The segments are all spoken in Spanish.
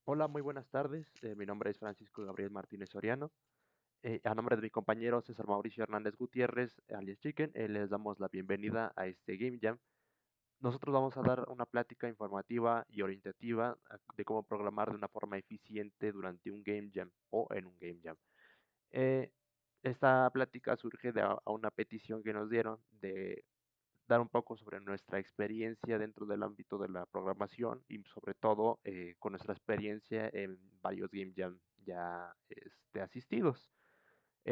Hola, muy buenas tardes. Mi nombre es Francisco Gabriel Martínez Soriano. A nombre de mi compañero César Mauricio Hernández Gutiérrez, alias Chicken, les damos la bienvenida a este Game Jam. Nosotros vamos a dar una plática informativa y orientativa de cómo programar de una forma eficiente durante un Game Jam o en un Game Jam. Eh, Esta plática surge a una petición que nos dieron de dar un poco sobre nuestra experiencia dentro del ámbito de la programación y sobre todo con nuestra experiencia en varios Game Jam ya asistidos.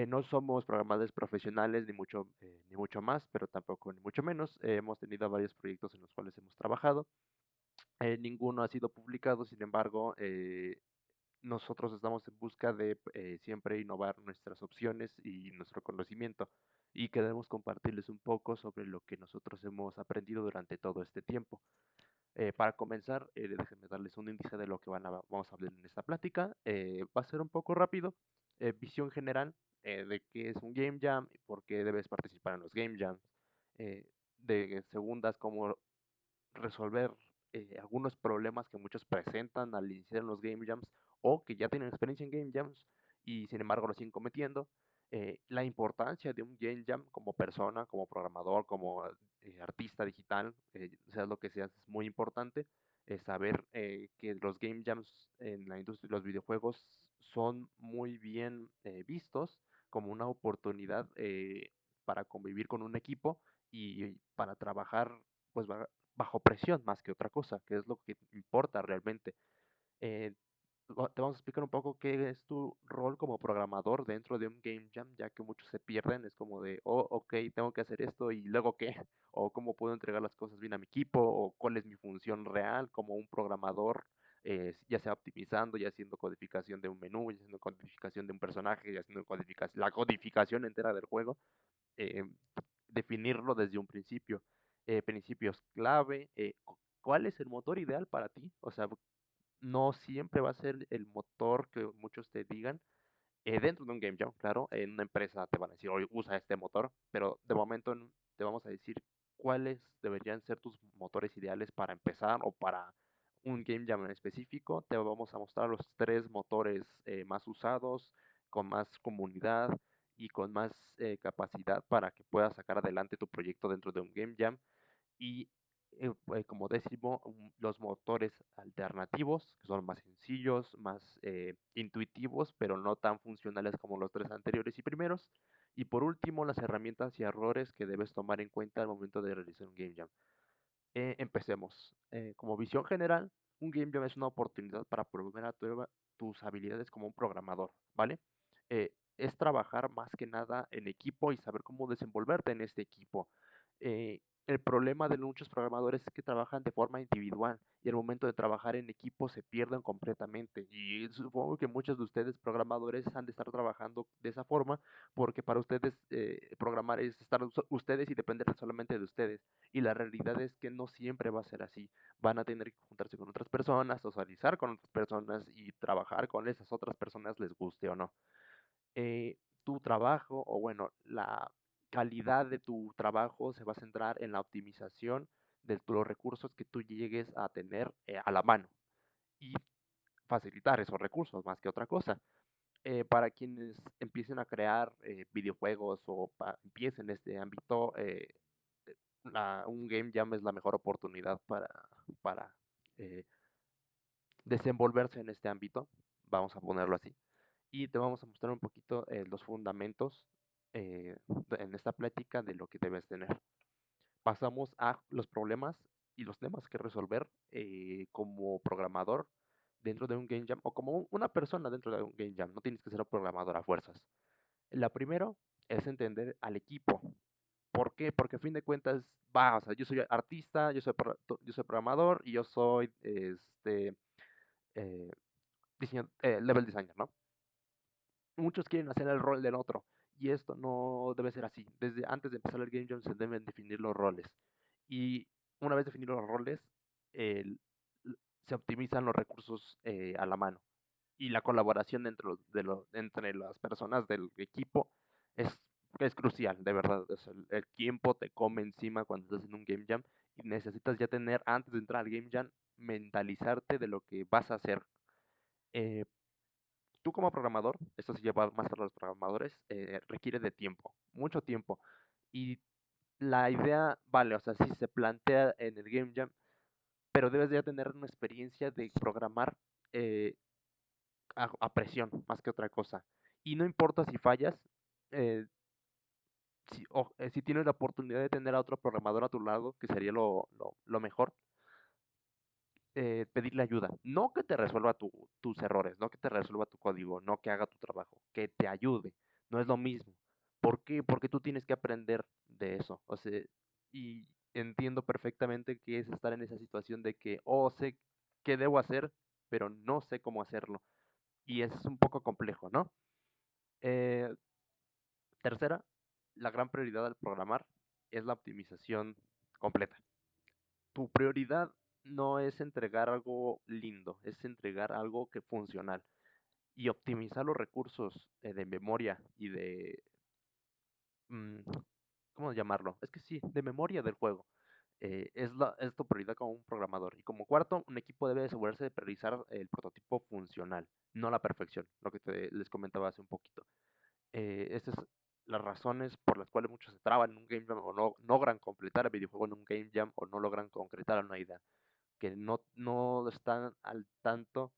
No somos programadores profesionales ni mucho más, pero tampoco ni mucho menos. Hemos tenido varios proyectos en los cuales hemos trabajado. Ninguno ha sido publicado, sin embargo, nosotros estamos en busca de siempre innovar nuestras opciones y nuestro conocimiento y queremos compartirles un poco sobre lo que nosotros hemos aprendido durante todo este tiempo. Para comenzar, déjenme darles un índice de lo que vamos a hablar en esta plática. Va a ser un poco rápido. Visión general de qué es un Game Jam y por qué debes participar en los Game Jams. De segundas, cómo resolver algunos problemas que muchos presentan al iniciar en los Game Jams o que ya tienen experiencia en Game Jams y sin embargo lo siguen cometiendo. La importancia de un Game Jam como persona, como programador, como artista digital, sea lo que seas, es muy importante. Saber que los Game Jams en la industria de los videojuegos son muy bien vistos como una oportunidad para convivir con un equipo y para trabajar pues bajo presión más que otra cosa, que es lo que importa realmente. Eh, Te vamos a explicar un poco qué es tu rol como programador dentro de un game jam, ya que muchos se pierden, es como de, oh, ok, tengo que hacer esto y luego qué, o cómo puedo entregar las cosas bien a mi equipo, o cuál es mi función real como un programador, ya sea optimizando, ya haciendo codificación de un menú, ya haciendo codificación de un personaje, ya haciendo la codificación entera del juego. eh, Definirlo desde un principio. Principios clave, ¿cuál es el motor ideal para ti? O sea, no siempre va a ser el motor que muchos te digan. Dentro de un game jam, claro, en una empresa te van a decir, oye, usa este motor, pero de momento te vamos a decir cuáles deberían ser tus motores ideales para empezar o para un game jam en específico. Te vamos a mostrar los tres motores más usados, con más comunidad y con más capacidad para que puedas sacar adelante tu proyecto dentro de un game jam. Y como décimo, los motores alternativos, que son más sencillos, más intuitivos, pero no tan funcionales como los tres anteriores y primeros. Y por último, las herramientas y errores que debes tomar en cuenta al momento de realizar un Game Jam. Empecemos. Como visión general, un Game Jam es una oportunidad para promover a tus habilidades como un programador, ¿vale? Es trabajar más que nada en equipo y saber cómo desenvolverte en este equipo. El problema de muchos programadores es que trabajan de forma individual y al momento de trabajar en equipo se pierden completamente. Y supongo que muchos de ustedes programadores han de estar trabajando de esa forma porque para ustedes programar es estar ustedes y depender solamente de ustedes. Y la realidad es que no siempre va a ser así. Van a tener que juntarse con otras personas, socializar con otras personas y trabajar con esas otras personas, les guste o no. Tu trabajo, o bueno, la calidad de tu trabajo se va a centrar en la optimización de los recursos que tú llegues a tener a la mano y facilitar esos recursos más que otra cosa. Para quienes empiecen a crear videojuegos o empiecen en este ámbito, un game jam es la mejor oportunidad para eh, desenvolverse en este ámbito, vamos a ponerlo así. Y te vamos a mostrar un poquito los fundamentos en esta plática de lo que debes tener. Pasamos a los problemas y los temas que resolver como programador dentro de un game jam o como una persona dentro de un game jam. No tienes que ser un programador a fuerzas. La primero es entender al equipo. ¿Por qué? Porque a fin de cuentas, o sea, yo soy artista, yo soy programador y yo soy eh, level designer, ¿no? Muchos quieren hacer el rol del otro y esto no debe ser así. Desde antes de empezar el Game Jam se deben definir los roles y una vez definidos los roles, el- se optimizan los recursos a la mano y la colaboración entre las personas del equipo es, es crucial, de verdad. O sea, el tiempo te come encima cuando estás en un Game Jam y necesitas ya tener, antes de entrar al Game Jam, mentalizarte de lo que vas a hacer. Eh, Tú como programador, esto se lleva más para los programadores, requiere de tiempo, mucho tiempo. Y la idea, vale, o sea, sí se plantea en el Game Jam, pero debes ya tener una experiencia de programar eh, a presión, más que otra cosa. Y no importa si fallas, eh, si tienes la oportunidad de tener a otro programador a tu lado, que sería lo mejor, pedirle ayuda. No que te resuelva tus errores, no que te resuelva tu código, no que haga tu trabajo, que te ayude. No es lo mismo. ¿Por qué? Porque tú tienes que aprender de eso. O sea, y entiendo perfectamente que es estar en esa situación de que, oh, sé qué debo hacer, pero no sé cómo hacerlo. Y es un poco complejo, ¿no? Eh, Tercera, la gran prioridad al programar es la optimización completa. Tu prioridad no es entregar algo lindo, es entregar algo que funcional. Y optimizar los recursos de memoria y de, mm, ¿cómo llamarlo? Es que sí, de memoria del juego. Es tu prioridad como un programador. Y como cuarto, un equipo debe asegurarse de priorizar el prototipo funcional, no la perfección, lo que les comentaba hace un poquito. Estas es las razones por las cuales muchos se traban en un game jam o no logran completar el videojuego en un game jam o no logran concretar una idea, que no están al tanto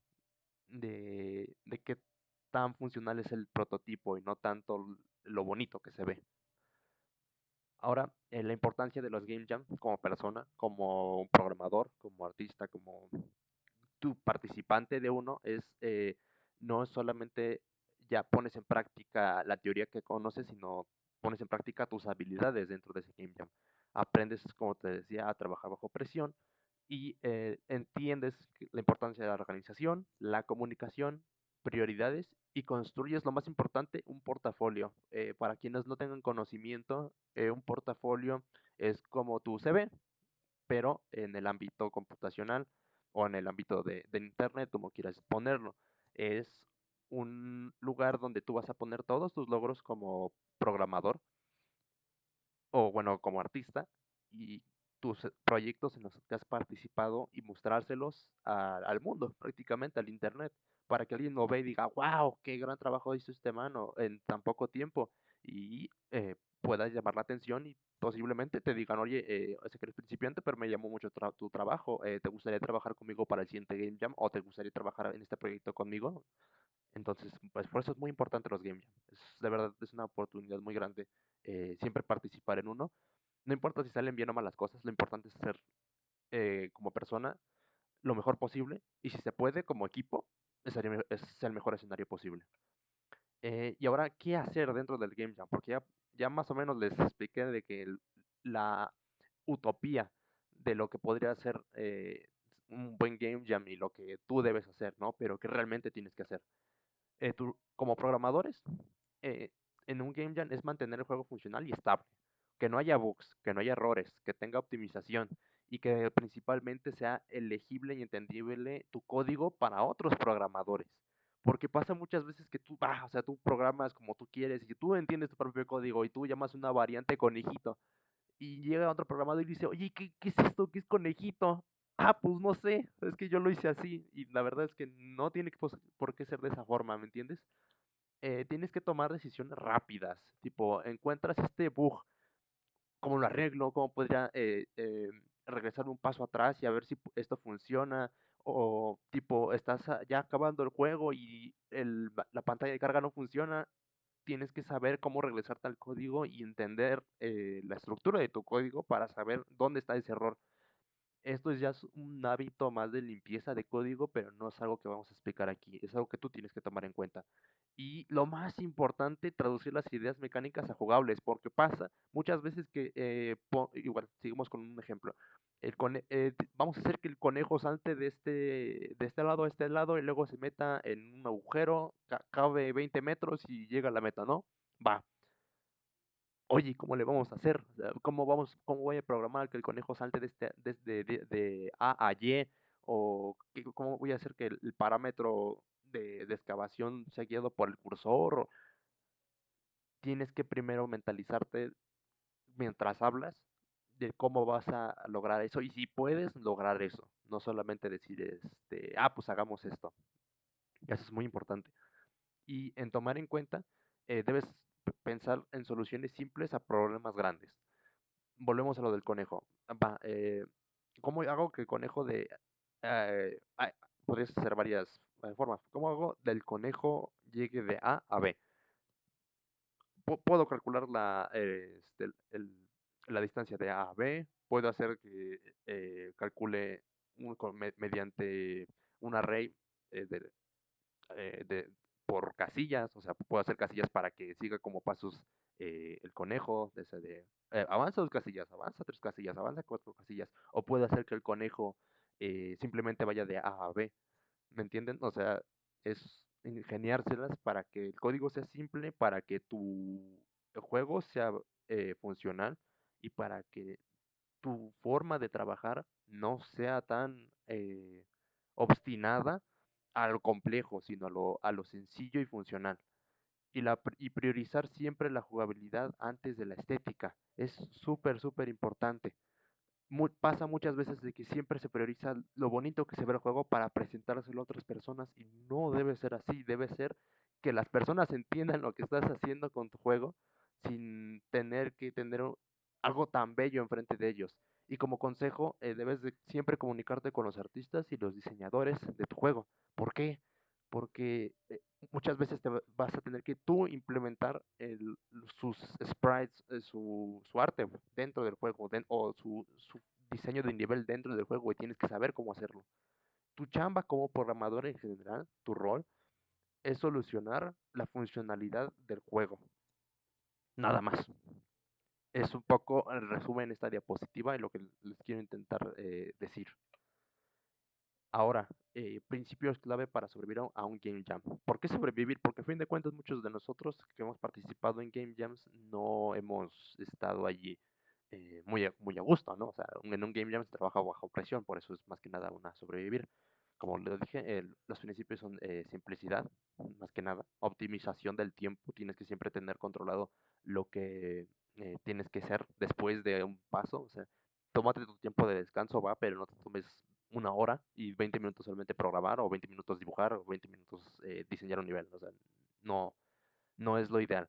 de qué tan funcional es el prototipo y no tanto lo bonito que se ve. Ahora, la importancia de los game jam como persona, como programador, como artista, como tu participante de uno es no solamente ya pones en práctica la teoría que conoces, sino pones en práctica tus habilidades dentro de ese game jam. Aprendes, como te decía, a trabajar bajo presión y entiendes la importancia de la organización, la comunicación, prioridades y construyes lo más importante, un portafolio. Para quienes no tengan conocimiento, un portafolio es como tu CV, pero en el ámbito computacional o en el ámbito de Internet, como quieras ponerlo. Es un lugar donde tú vas a poner todos tus logros como programador o bueno, como artista y tus proyectos en los que has participado y mostrárselos al mundo, prácticamente al Internet, para que alguien lo vea y diga, wow, qué gran trabajo hizo este mano en tan poco tiempo y pueda llamar la atención y posiblemente te digan, oye, sé que eres principiante, pero me llamó mucho tu trabajo, ¿te gustaría trabajar conmigo para el siguiente Game Jam o te gustaría trabajar en este proyecto conmigo? Entonces, pues por eso es muy importante los Game Jam. De verdad, es una oportunidad muy grande siempre participar en uno. No importa si salen bien o mal las cosas, lo importante es ser como persona lo mejor posible y si se puede como equipo, es el mejor escenario posible. Y ahora, ¿qué hacer dentro del Game Jam? Porque ya más o menos les expliqué de que la utopía de lo que podría ser un buen Game Jam y lo que tú debes hacer, ¿no? Pero que realmente tienes que hacer. Como programadores, eh, en un game jam es mantener el juego funcional y estable, que no haya bugs, que no haya errores, que tenga optimización y que principalmente sea legible y entendible tu código para otros programadores. Porque pasa muchas veces que o sea, tú programas como tú quieres y tú entiendes tu propio código y tú llamas una variante conejito y llega otro programador y dice, oye, ¿qué es esto? ¿Qué es conejito? Ah, pues no sé, es que yo lo hice así y la verdad es que no tiene por qué ser de esa forma, ¿me entiendes? Tienes que tomar decisiones rápidas, tipo, encuentras este bug, ¿cómo lo arreglo? ¿Cómo podría regresar un paso atrás y a ver si esto funciona? O tipo, estás ya acabando el juego y la pantalla de carga no funciona, tienes que saber cómo regresarte al código y entender la estructura de tu código para saber dónde está ese error. Esto es ya un hábito más de limpieza de código, pero no es algo que vamos a explicar aquí, es algo que tú tienes que tomar en cuenta. Y lo más importante, traducir las ideas mecánicas a jugables, porque pasa muchas veces que, igual, seguimos con un ejemplo. Vamos a hacer que el conejo salte de este lado a este lado y luego se meta en un agujero, cabe 20 metros y llega a la meta, ¿no? Va, oye, ¿cómo le vamos a hacer? O sea, cómo voy a programar que el conejo salte de A a Y? ¿O cómo voy a hacer que el parámetro de excavación sea guiado por el cursor? Tienes que primero mentalizarte mientras hablas de cómo vas a lograr eso y si puedes lograr eso, no solamente decir, pues hagamos esto. Y eso es muy importante. Y en tomar en cuenta, debes pensar en soluciones simples a problemas grandes. Volvemos a lo del conejo. Va, ¿cómo hago que el conejo de... ah, podrías hacer varias formas. ¿Cómo hago del conejo llegue de A a B? Puedo calcular la distancia de A a B, puedo hacer que calcule mediante un array de, por casillas, o sea, puedo hacer casillas para que siga como pasos el conejo, avanza 2 casillas, avanza 3 casillas, avanza 4 casillas, o puedo hacer que el conejo simplemente vaya de A a B, ¿me entienden? O sea, es ingeniárselas para que el código sea simple, para que tu juego sea funcional y para que tu forma de trabajar no sea tan obstinada a lo complejo, sino a lo sencillo y funcional. Y priorizar siempre la jugabilidad antes de la estética. Es súper, súper importante. Pasa muchas veces de que siempre se prioriza lo bonito que se ve el juego para presentárselo a otras personas y no debe ser así, debe ser que las personas entiendan lo que estás haciendo con tu juego sin tener que tener algo tan bello enfrente de ellos. Y como consejo, debes de siempre comunicarte con los artistas y los diseñadores de tu juego. ¿Por qué? Porque muchas veces vas a tener que tú implementar sus sprites, su arte dentro del juego, o su diseño de nivel dentro del juego y tienes que saber cómo hacerlo. Tu chamba como programador en general, tu rol, es solucionar la funcionalidad del juego. Nada más. Es un poco el resumen en esta diapositiva y lo que les quiero intentar decir. Ahora, principios clave para sobrevivir a un Game Jam. ¿Por qué sobrevivir? Porque a fin de cuentas muchos de nosotros que hemos participado en Game Jams no hemos estado allí muy a gusto, ¿no? O sea, en un Game Jam se trabaja bajo presión, por eso es más que nada una sobrevivir. Como les dije, los principios son simplicidad, más que nada, optimización del tiempo, tienes que siempre tener controlado lo que tienes que hacer después de un paso, o sea, tómate tu tiempo de descanso, va, pero no te tomes 1 hora y 20 minutos solamente programar o 20 minutos dibujar o 20 minutos diseñar un nivel. O sea, no, no es lo ideal.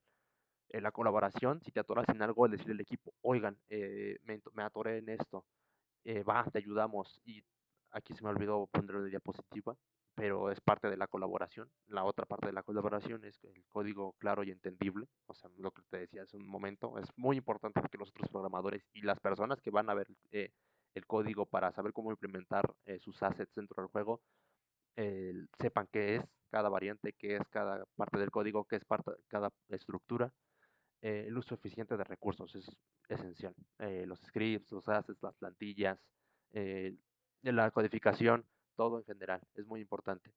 La colaboración, si te atoras en algo, decirle al equipo, oigan, me atoré en esto, va, te ayudamos. Y aquí se me olvidó ponerlo de diapositiva, pero es parte de la colaboración. La otra parte de la colaboración es el código claro y entendible. O sea, lo que te decía hace un momento, es muy importante que los otros programadores y las personas que van a ver el código para saber cómo implementar sus assets dentro del juego, sepan qué es cada variante, qué es cada parte del código, qué es cada estructura. El uso eficiente de recursos es esencial. Los scripts, los assets, las plantillas, eh, la codificación, todo en general, es muy importante.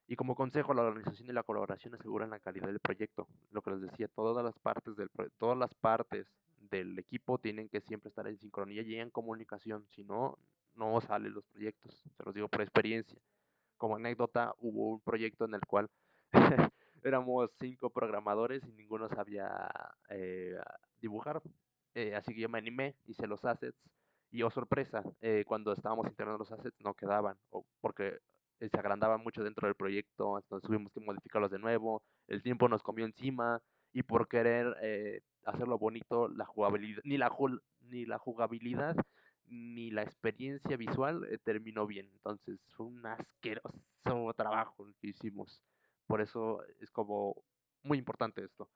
Y como consejo, la organización y la colaboración aseguran la calidad del proyecto. Lo que les decía, todas las partes del equipo tienen que siempre estar en sincronía y en comunicación, si no, no salen los proyectos. Se los digo por experiencia. Como anécdota, hubo un proyecto en el cual éramos 5 programadores y ninguno sabía dibujar. Así que yo me animé, hice los assets y oh sorpresa, cuando estábamos integrando los assets no quedaban, porque se agrandaban mucho dentro del proyecto, entonces tuvimos que modificarlos de nuevo, el tiempo nos comió encima y por querer hacerlo bonito, la jugabilidad, ni la jugabilidad ni la experiencia visual terminó bien. Entonces fue un asqueroso trabajo el que hicimos. Por eso es como muy importante esto.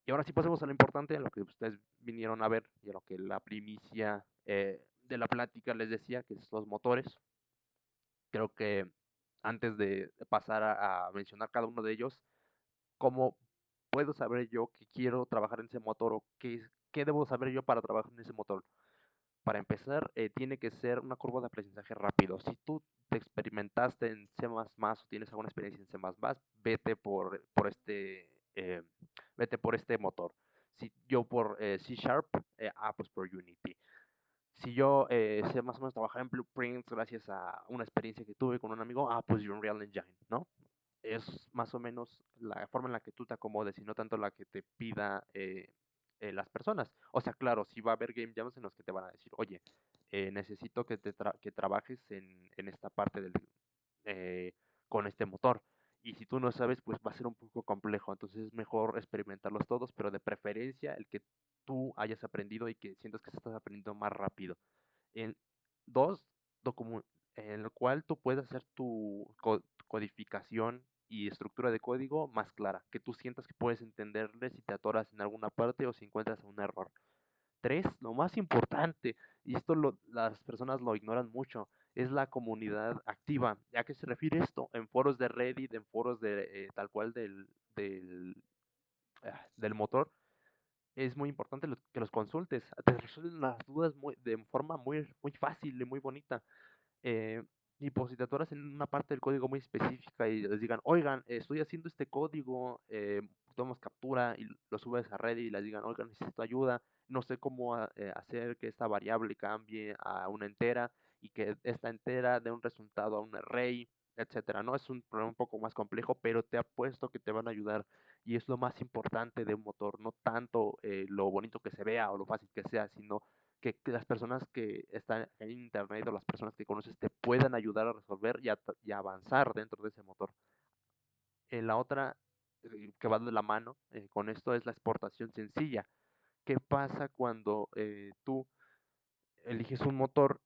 Y ahora sí pasemos a lo importante, a lo que ustedes vinieron a ver y a lo que la primicia de la plática les decía, que es los motores. Creo que antes de pasar a mencionar cada uno de ellos, ¿cómo puedo saber yo que quiero trabajar en ese motor o qué debo saber yo para trabajar en ese motor? Para empezar, tiene que ser una curva de aprendizaje rápido. Si tú te experimentaste en C++ o tienes alguna experiencia en C++, vete vete por este motor. Si yo por C Sharp, pues por Unity. Si yo sé más o menos trabajar en Blueprints gracias a una experiencia que tuve con un amigo, pues Unreal Engine, ¿no? Es más o menos la forma en la que tú te acomodes y no tanto la que te pida las personas. O sea, claro, sí va a haber game jams en los que te van a decir, oye, necesito que trabajes en esta parte eh, con este motor. y si tú no sabes, pues va a ser un poco complejo, entonces es mejor experimentarlos todos, pero de preferencia el que tú hayas aprendido y que sientas que estás aprendiendo más rápido. En dos, en el cual tú puedes hacer tu codificación y estructura de código más clara, que tú sientas que puedes entenderle si te atoras en alguna parte o si encuentras un error. Tres, lo más importante, y esto las personas lo ignoran mucho, es la comunidad activa. ¿A qué se refiere esto? En foros de Reddit, en foros de tal cual del motor, es muy importante que los consultes. Te resuelven las dudas de forma muy fácil y muy bonita. eh, y pues si te atoras en una parte del código muy específica y les digan, oigan, estoy haciendo este código, tomas captura y lo subes a Reddit y les digan, oigan, necesito ayuda, no sé cómo hacer que esta variable cambie a una entera y que esta entera dé un resultado a un array, etcétera, ¿no? Es un problema un poco más complejo, pero te apuesto que te van a ayudar y es lo más importante de un motor, no tanto lo bonito que se vea o lo fácil que sea, sino que las personas que están en internet o las personas que conoces te puedan ayudar a resolver y a avanzar dentro de ese motor. La otra que va de la mano con esto es la exportación sencilla. ¿Qué pasa cuando tú eliges un motor,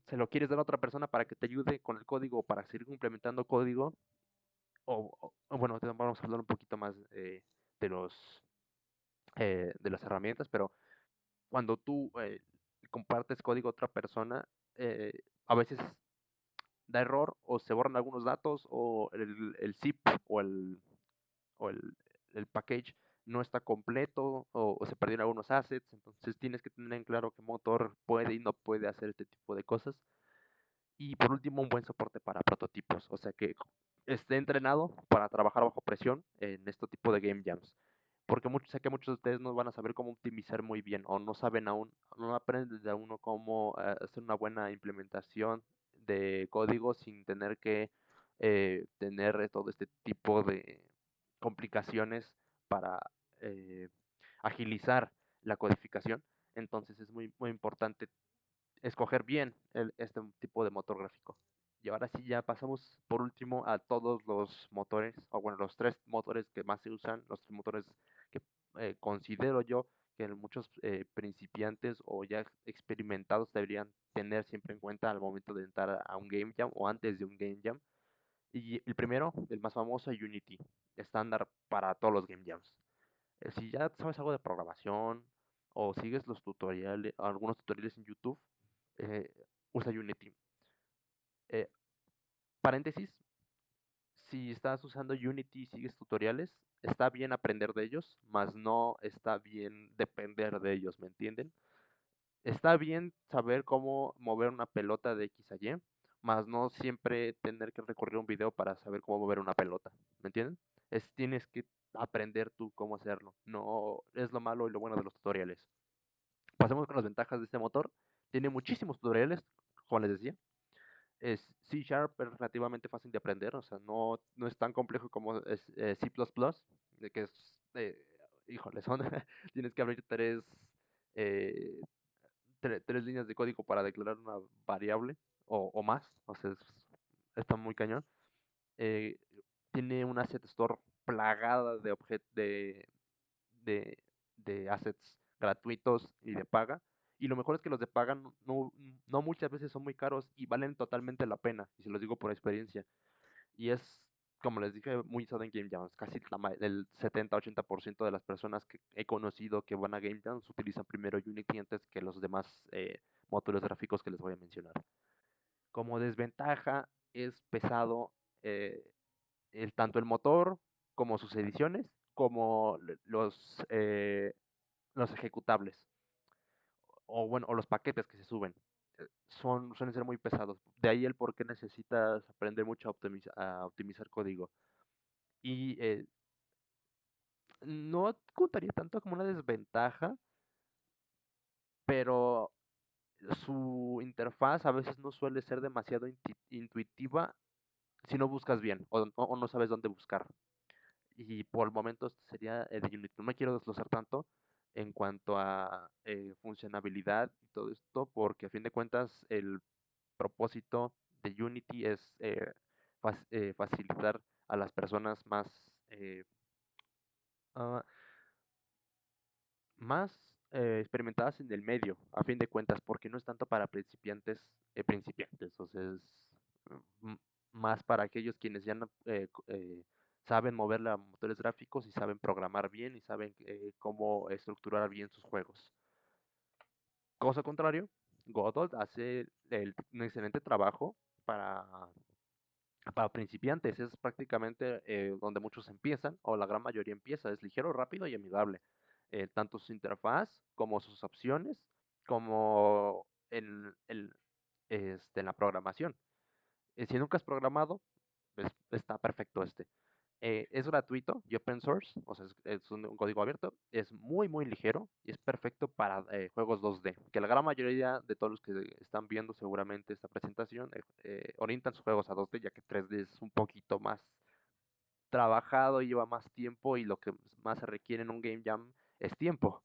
se lo quieres dar a otra persona para que te ayude con el código o para seguir implementando código? Bueno, vamos a hablar un poquito más de de las herramientas, pero cuando tú compartes código a otra persona, a veces da error o se borran algunos datos o el zip o o el, el package no está completo o se perdieron algunos assets, entonces tienes que tener en claro qué motor puede y no puede hacer este tipo de cosas. Y por último, un buen soporte para prototipos, o sea que esté entrenado para trabajar bajo presión en este tipo de game jams. Porque sé que muchos de ustedes no van a saber cómo optimizar muy bien o no saben aún, no aprenden desde uno cómo hacer una buena implementación de código sin tener que tener todo este tipo de complicaciones para eh, agilizar la codificación. Entonces es muy importante escoger bien este tipo de motor gráfico. Y ahora sí, ya pasamos por último a todos los motores, o bueno, los tres motores que más se usan, los tres motores que considero yo que muchos principiantes o ya experimentados deberían tener siempre en cuenta al momento de entrar a un game jam o antes de un game jam. Y el primero, el más famoso, Unity, estándar para todos los game jams. Si ya sabes algo de programación o sigues los tutoriales, algunos tutoriales en YouTube, eh, usa Unity. Eh, Paréntesis, si estás usando Unity y sigues tutoriales, está bien aprender de ellos, mas no está bien depender de ellos, ¿me entienden? Está bien saber cómo mover una pelota de X a Y, mas no siempre tener que recurrir a un video para saber cómo mover una pelota, ¿me entienden? Tienes que aprender tú cómo hacerlo, no es lo malo y lo bueno de los tutoriales. Pasemos con las ventajas de este motor. Tiene muchísimos tutoriales, como les decía. Es C Sharp, es relativamente fácil de aprender, o sea, no es tan complejo como es C++, de que es, híjole, tienes que abrir eh, tres líneas de código para declarar una variable o más, o sea, está muy cañón. Eh, Tiene una asset store plagada de, de assets gratuitos y de paga. Y lo mejor es que los de paga no muchas veces son muy caros y valen totalmente la pena. Y se los digo por experiencia. Y es, como les dije, muy usado en Game Jams. Casi el 70-80% de las personas que he conocido que van a Game Jams utilizan primero Unity antes que los demás motores gráficos que les voy a mencionar. Como desventaja, es pesado tanto el motor como sus ediciones, como los ejecutables, o bueno, o los paquetes que se suben. Suelen ser muy pesados. De ahí el por qué necesitas aprender mucho a optimizar código. Y no contaría tanto como una desventaja, pero su interfaz a veces no suele ser demasiado intuitiva si no buscas bien o no sabes dónde buscar. Y por el momento este sería el de Unity. No me quiero desglosar tanto en cuanto a funcionalidad y todo esto, porque a fin de cuentas el propósito de Unity es facilitar a las personas ah, más experimentadas en el medio, a fin de cuentas, porque no es tanto para principiantes, o sea, es m- más para aquellos quienes ya saben mover los motores gráficos y saben programar bien y saben cómo estructurar bien sus juegos. Cosa contrario, Godot hace un excelente trabajo para, para principiantes. Es prácticamente donde muchos empiezan, o la gran mayoría empieza. Es ligero, rápido y amigable. Tanto su interfaz como sus opciones, como en la programación. Si nunca has programado, pues está perfecto este. Es gratuito y open source, o sea, es un código abierto, es muy ligero y es perfecto para juegos 2D, que la gran mayoría de todos los que están viendo seguramente esta presentación orientan sus juegos a 2D, ya que 3D es un poquito más trabajado, lleva más tiempo y lo que más se requiere en un game jam es tiempo.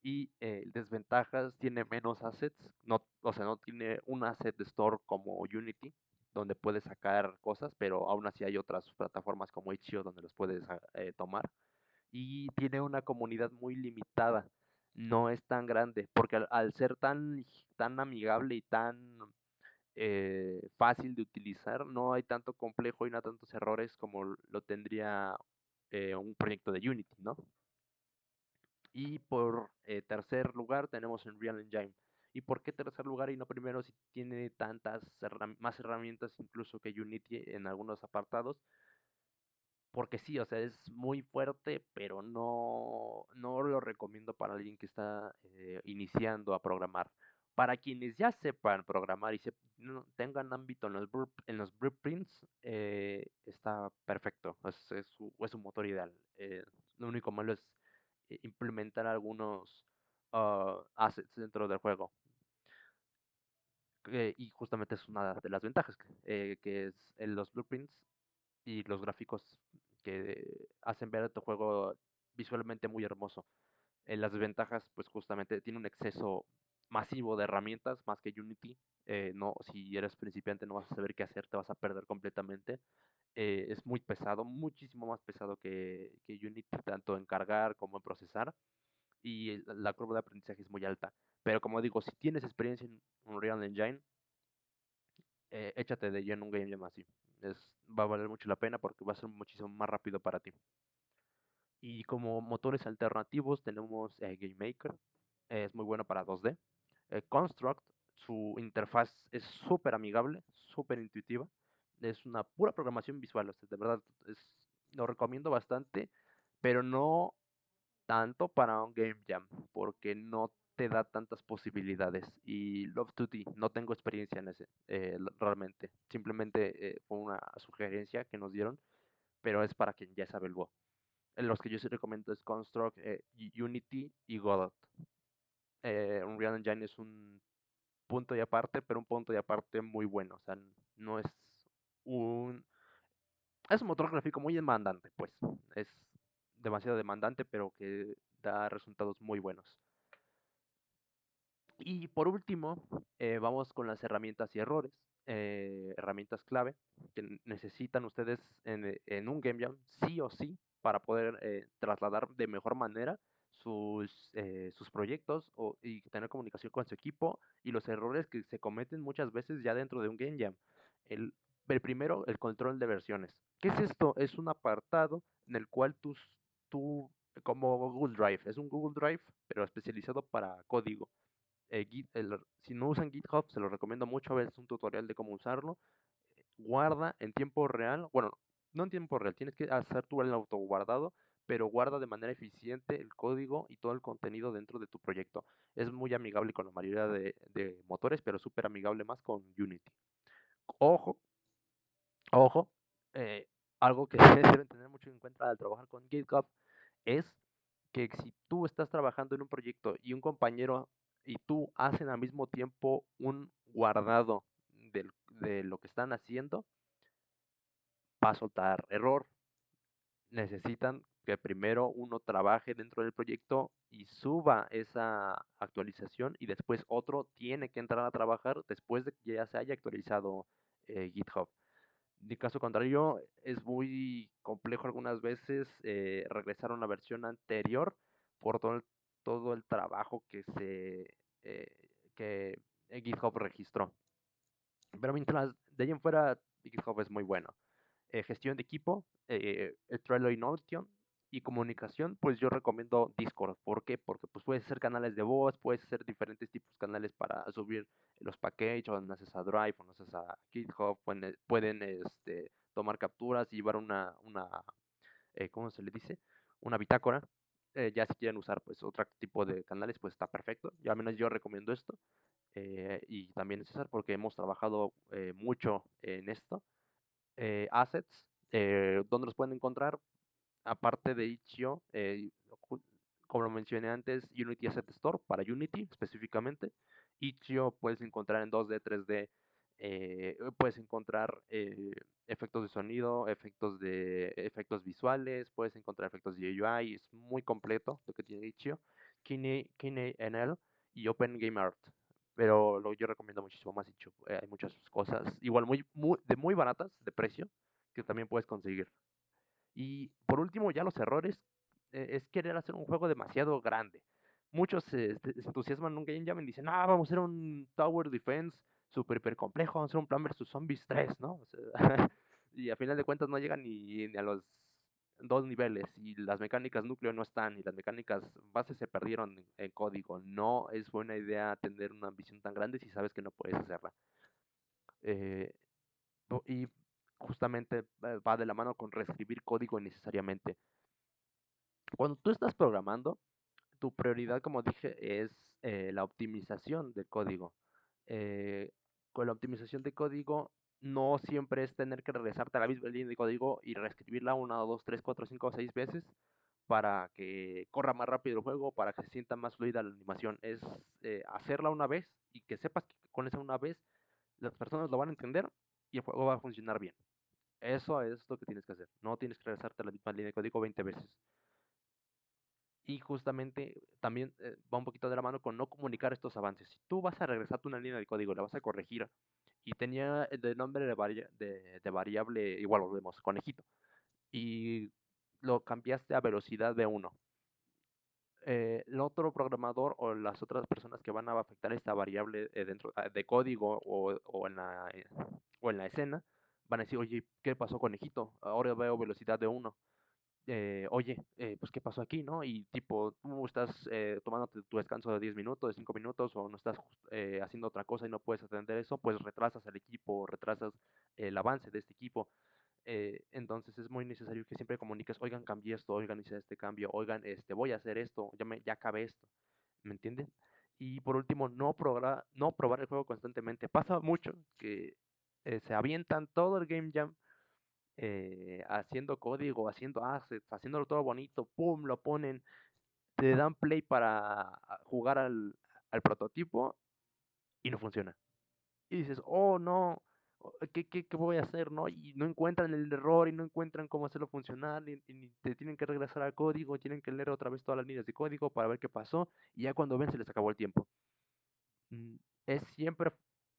Y desventajas, tiene menos assets, no, o sea, no tiene un asset store como Unity, donde puedes sacar cosas, pero aún así hay otras plataformas como Itch.io donde los puedes tomar. Y tiene una comunidad muy limitada, no es tan grande, porque al ser tan amigable y tan fácil de utilizar, no hay tanto complejo y no hay tantos errores como lo tendría un proyecto de Unity, ¿no? Y por tercer lugar tenemos Unreal Engine. ¿Y por qué tercer lugar y no primero si tiene más herramientas incluso que Unity en algunos apartados? Porque sí, o sea, es muy fuerte, pero no lo recomiendo para alguien que está iniciando a programar. Para quienes ya sepan programar y tengan ámbito en los blueprints, está perfecto. Es un motor ideal. Lo único malo es implementar algunos assets dentro del juego. Y justamente es una de las ventajas, que es los blueprints y los gráficos que hacen ver a tu juego visualmente muy hermoso. Las desventajas, pues justamente tiene un exceso masivo de herramientas, más que Unity. No, si eres principiante no vas a saber qué hacer, te vas a perder completamente. Es muy pesado, muchísimo más pesado que Unity, tanto en cargar como en procesar, y la curva de aprendizaje es muy alta. Pero como digo, si tienes experiencia en Unreal Engine, échate de lleno un game jam así. Va a valer mucho la pena porque va a ser muchísimo más rápido para ti. Y como motores alternativos tenemos GameMaker, es muy bueno para 2D. Construct, su interfaz es súper amigable, súper intuitiva. Es una pura programación visual, o sea, de verdad, lo recomiendo bastante, pero no tanto para un game jam, porque no te da tantas posibilidades. Y Love 2D, no tengo experiencia en ese, realmente. Simplemente fue una sugerencia que nos dieron, pero es para quien ya sabe el WoW. Los que yo sí recomiendo es Construct, Unity y Godot. Unreal Engine es un punto y aparte, pero un punto y aparte muy bueno. O sea, no es un... Es un motor gráfico muy demandante, pues. Es demasiado demandante, pero que da resultados muy buenos. Y por último, vamos con las herramientas y errores, herramientas clave que necesitan ustedes en un Game Jam, sí o sí, para poder trasladar de mejor manera sus proyectos y tener comunicación con su equipo, y los errores que se cometen muchas veces ya dentro de un Game Jam. El, el primero, el control de versiones. ¿Qué es esto? Es un apartado en el cual tú como Google Drive, es un Google Drive, pero especializado para código. Si no usan GitHub, se lo recomiendo mucho, ver un tutorial de cómo usarlo. Guarda en tiempo real, bueno, no en tiempo real, tienes que hacer tú el autoguardado, pero guarda de manera eficiente el código y todo el contenido dentro de tu proyecto. Es muy amigable con la mayoría de motores, pero súper amigable más con Unity. Ojo, ojo, eh, algo que deben tener mucho en cuenta al trabajar con GitHub es que si tú estás trabajando en un proyecto y un compañero y tú hacen al mismo tiempo un guardado de lo que están haciendo, va a soltar error. Necesitan que primero uno trabaje dentro del proyecto y suba esa actualización, y después otro tiene que entrar a trabajar después de que ya se haya actualizado GitHub. De caso contrario, es muy complejo algunas veces regresar a una versión anterior por todo el trabajo eh, que GitHub registró. Pero mientras de ahí en fuera, GitHub es muy bueno. Gestión de equipo, Trello y Notion y comunicación, pues yo recomiendo Discord. ¿Por qué? Porque pues puedes hacer canales de voz, puedes hacer diferentes tipos de canales para subir los packages, o enlaces a Drive, o enlaces a GitHub, pueden tomar capturas y llevar ¿cómo se le dice? Una bitácora. Ya si quieren usar pues otro tipo de canales, pues está perfecto. Yo al menos yo recomiendo esto. Y también César, porque hemos trabajado mucho en esto. Assets, ¿dónde los pueden encontrar? Aparte de Itch.io, como lo mencioné antes, Unity Asset Store para Unity específicamente. Itch.io puedes encontrar en 2D, 3D, puedes encontrar efectos de sonido, efectos visuales, puedes encontrar efectos de UI, es muy completo lo que tiene Itch.io, KineNL y OpenGameArt. Pero yo recomiendo muchísimo más Itch.io, hay muchas cosas, igual muy baratas de precio, que también puedes conseguir. Y por último, ya los errores es querer hacer un juego demasiado grande. Muchos se entusiasman en un game jam y dicen, ah, vamos a hacer un Tower Defense super hiper complejo, vamos a hacer un Plan vs Zombies 3, ¿no? O sea, y a final de cuentas no llegan ni a los dos niveles y las mecánicas núcleo no están y las mecánicas base se perdieron en código. No es buena idea tener una ambición tan grande si sabes que no puedes hacerla. Eh, y justamente va de la mano con reescribir código innecesariamente. Cuando tú estás programando, tu prioridad, como dije, es la optimización del código. Eh, con la optimización de código, no siempre es tener que regresarte a la misma línea de código y reescribirla una, dos, tres, cuatro, cinco, seis veces para que corra más rápido el juego, para que se sienta más fluida la animación. Es hacerla una vez y que sepas que con esa una vez las personas lo van a entender y el juego va a funcionar bien. Eso es lo que tienes que hacer. No tienes que regresarte a la misma línea de código 20 veces. Y justamente también va un poquito de la mano con no comunicar estos avances. Si tú vas a regresarte una línea de código, la vas a corregir y tenía el nombre de variable, igual lo vemos, conejito, y lo cambiaste a velocidad de 1. El otro programador o las otras personas que van a afectar esta variable dentro de código o en la escena van a decir, oye, ¿qué pasó conejito? Ahora veo velocidad de 1. Oye, pues qué pasó aquí, ¿no? Y tipo, tú estás tomándote tu descanso de 10 minutos, de 5 minutos, o no estás haciendo otra cosa y no puedes atender eso, pues retrasas el equipo, retrasas el avance de este equipo. Entonces es muy necesario que siempre comuniques, oigan, cambié esto, oigan, hice este cambio, oigan, voy a hacer esto, ya acabé esto, ¿me entienden? Y por último, no probar el juego constantemente. Pasa mucho que se avientan todo el game jam haciendo código, haciendo assets, haciéndolo todo bonito, pum, lo ponen, te dan play para jugar al prototipo y no funciona. Y dices, oh no, ¿qué voy a hacer? ¿No? Y no encuentran el error y no encuentran cómo hacerlo funcionar y te tienen que regresar al código, tienen que leer otra vez todas las líneas de código para ver qué pasó y ya cuando ven se les acabó el tiempo. mm, es siempre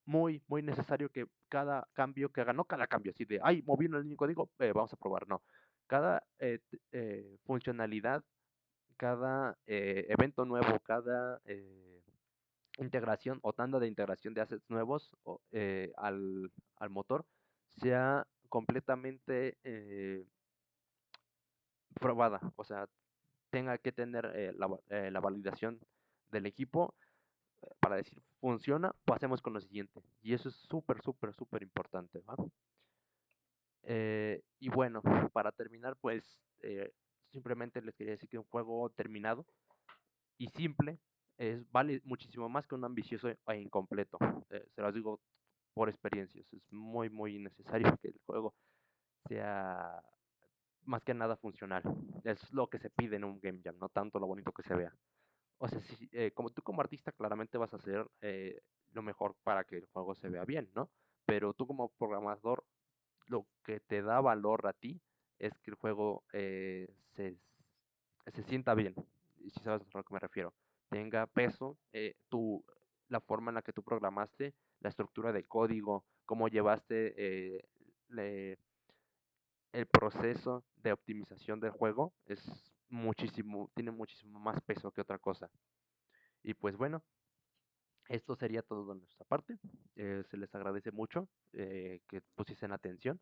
muy necesario que cada cambio que haga, no cada cambio, así de, ay, moví una línea de código, vamos a probar, no. Cada funcionalidad, cada evento nuevo, cada integración o tanda de integración de assets nuevos al motor sea completamente probada, o sea, tenga que tener la validación del equipo para decir funciona, pasemos con lo siguiente. Y eso es súper importante, ¿va? Y bueno, para terminar, pues simplemente les quería decir que un juego terminado y simple vale muchísimo más que un ambicioso e incompleto. Se los digo por experiencias. Es muy necesario que el juego sea más que nada funcional. Es lo que se pide en un game jam, no tanto lo bonito que se vea. O sea, si, como tú como artista claramente vas a hacer lo mejor para que el juego se vea bien, ¿no? Pero tú como programador, lo que te da valor a ti es que el juego se sienta bien. Y si sabes a lo que me refiero. Tenga peso, la forma en la que tú programaste, la estructura del código, cómo llevaste el proceso de optimización del juego es muchísimo, tiene muchísimo más peso que otra cosa. Y pues bueno, esto sería todo de nuestra parte. Se les agradece mucho que pusiesen atención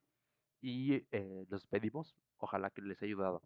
y los pedimos. Ojalá que les haya ayudado.